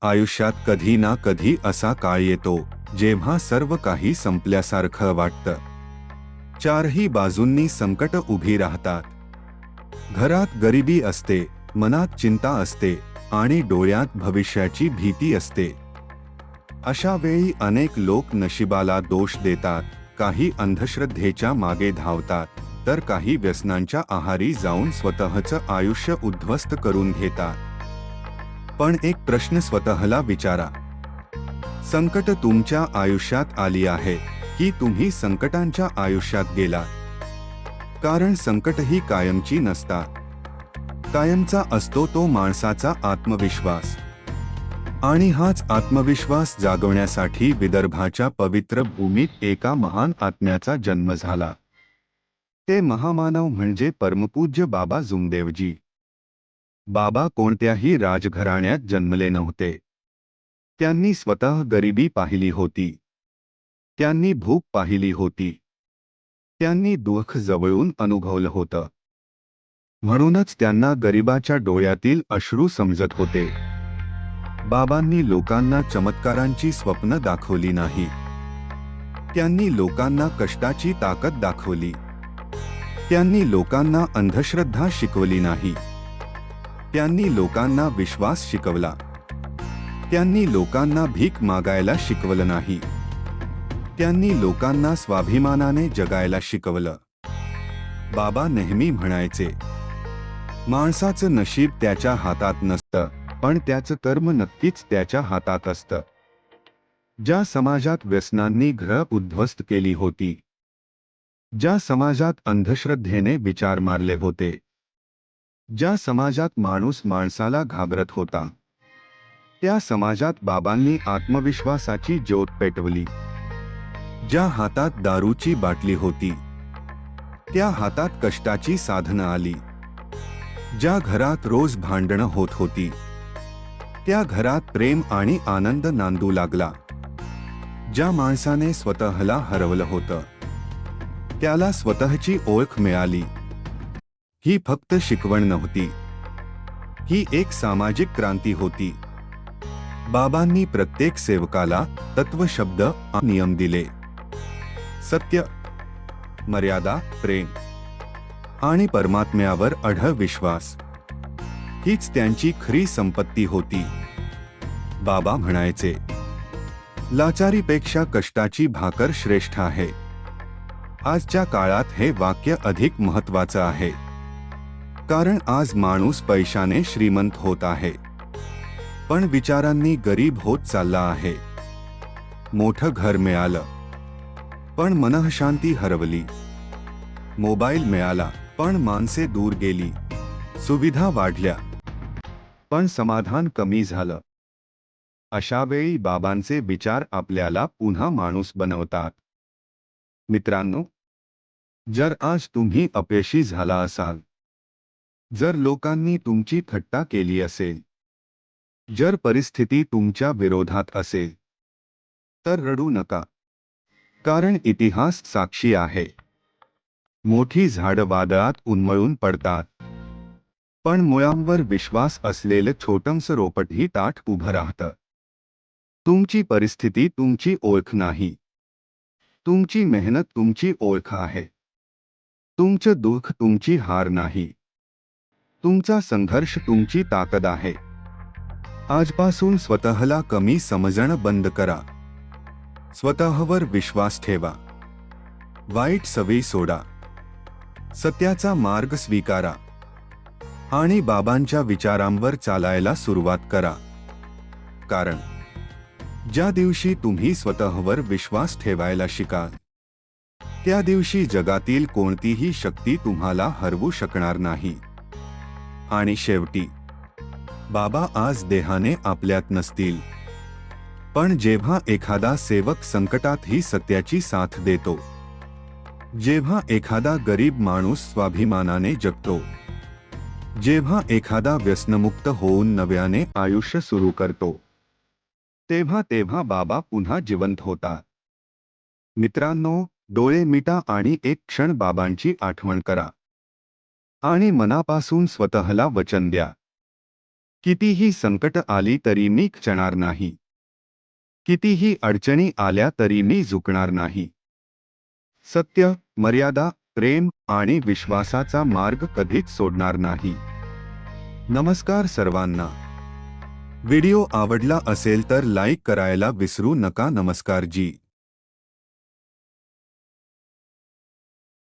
आयुष्यात कधी ना कधी असा काळ येतो जेव्हा सर्व काही संपल्यासारखं वाटतं. चारही बाजूंनी संकट उभी राहतात. घरात गरिबी असते, मनात चिंता असते आणि डोळ्यात भविष्याची भीती असते. अशा वेळी अनेक लोक नशिबाला दोष देतात, काही अंधश्रद्धेच्या मागे धावतात, तर काही व्यसनांच्या आहारी जाऊन स्वतःचं आयुष्य उद्ध्वस्त करून घेतात. पण एक प्रश्न स्वतःला विचारा. संकट तुमच्या आयुष्यात आली आहे की तुम्ही संकटांच्या आयुष्यात गेलात? कारण संकट ही कायमची नसतात. कायमचा असतो तो माणसाचा आत्मविश्वास. आणि हाच आत्मविश्वास जागवण्यासाठी विदर्भाच्या पवित्र भूमीत एका महान आत्म्याचा जन्म झाला. ते महामानव म्हणजे परमपूज्य बाबा जुमदेवजी. बाबा कोणत्याही राजघराण्यात जन्मले नव्हते. त्यांनी स्वतः गरिबी पाहिली होती. त्यांनी भूक पाहिली होती. त्यांनी दुःख जवळून अनुभवलं होतं. म्हणूनच त्यांना गरिबाच्या डोळ्यातील अश्रू समजत होते. बाबांनी लोकांना चमत्कारांची स्वप्न दाखवली नाही. त्यांनी लोकांना कष्टाची ताकद दाखवली. त्यांनी लोकांना अंधश्रद्धा शिकवली नाही. त्यांनी लोकांना विश्वास शिकवला. त्यांनी लोकांना भीक मागायला शिकवलं नाही. त्यांनी लोकांना स्वाभिमानाने जगायला शिकवलं. बाबा नेहमी म्हणायचे, माणसाचं नशीब त्याच्या हातात नसतं, पण त्याचं कर्म नक्कीच त्याच्या हातात असतं. ज्या समाजात व्यसनांनी घरं उद्ध्वस्त केली होती, ज्या समाजात अंधश्रद्धेने विचार मारले होते, ज्या समाजात माणूस माणसाला घाबरत होता, त्या समाजात बाबांनी आत्मविश्वासाची ज्योत पेटवली. ज्या हातात दारूची बाटली होती, त्या हातात कष्टाची साधनं आली. ज्या घरात रोज भांडणं होत होती, त्या घरात प्रेम आणि आनंद नांदू लागला. ज्या माणसाने स्वतःला हरवलं होतं, त्याला स्वतःची ओळख मिळाली. ही फक्त शिकवण नव्हती, ही एक सामाजिक क्रांती होती. बाबांनी प्रत्येक सेवकाला तत्वशब्द आणि नियम दिले. सत्य, मर्यादा, प्रेम आणि परमात्म्यावर अढळ विश्वास हीच त्यांची खरी संपत्ती होती. बाबा म्हणायचे, लाचारीपेक्षा कष्टाची भाकर श्रेष्ठ आहे. आजच्या काळात हे वाक्य अधिक महत्त्वाचं आहे. कारण आज माणूस पैशाने श्रीमंत होत आहे, पण विचारांनी गरीब होत चालला आहे. मोठं घर मिळालं, पण मनःशांती हरवली. मोबाईल मिळाला, पण माणसे दूर गेली. सुविधा वाढल्या, पण समाधान कमी झालं. अशा वेळी बाबांचे विचार आपल्याला पुन्हा माणूस बनवतात. मित्रांनो, जर आज तुम्ही अपयशी झाला असाल, जर लोकांनी तुमची थट्टा केली असेल, जर परिस्थिती तुमच्या विरोधात असेल, तर रडू नका. कारण इतिहास साक्षी आहे. मोठी झाडं वादळात उन्मळून पडतात, पण मुळांवर विश्वास असलेलं छोटंसं रोपटही ताठ उभं राहतं. तुमची परिस्थिती तुमची ओळख नाही. तुमची मेहनत तुमची ओळख आहे. तुमचं दुःख तुमची हार नाही. तुमचा संघर्ष तुमची ताकद आहे. आजपासून स्वतःला कमी समजणं बंद करा. स्वतःवर विश्वास ठेवा. वाईट सवयी सोडा. सत्याचा मार्ग स्वीकारा. आणि बाबांच्या विचारांवर चालायला सुरुवात करा. कारण ज्या दिवशी तुम्ही स्वतःवर विश्वास ठेवायला शिकाल, त्या दिवशी जगातील कोणतीही शक्ती तुम्हाला हरवू शकणार नाही. आणि शेवटी, बाबा आज देहाने आपल्यात नसतील, पण जेव्हा एखादा सेवक संकटातही सत्याची साथ देतो, जेव्हा एखादा गरीब माणूस स्वाभिमानाने जगतो, जेव्हा एखादा व्यसनमुक्त होऊन नव्याने आयुष्य सुरू करतो, तेव्हा बाबा पुन्हा जिवंत होतात. मित्रांनो, डोळे मिटा आणि एक क्षण बाबांची आठवण करा. आणि मनापासून स्वतःला वचन द्या, कितीही संकट आली तरी मी खचणार नाही. कितीही अडचणी आल्या तरी मी झुकणार नाही. सत्य, मर्यादा, प्रेम आणि विश्वासाचा मार्ग कधीच सोडणार नाही. नमस्कार सर्वांना. व्हिडिओ आवडला असेल तर लाईक करायला विसरू नका. नमस्कार जी.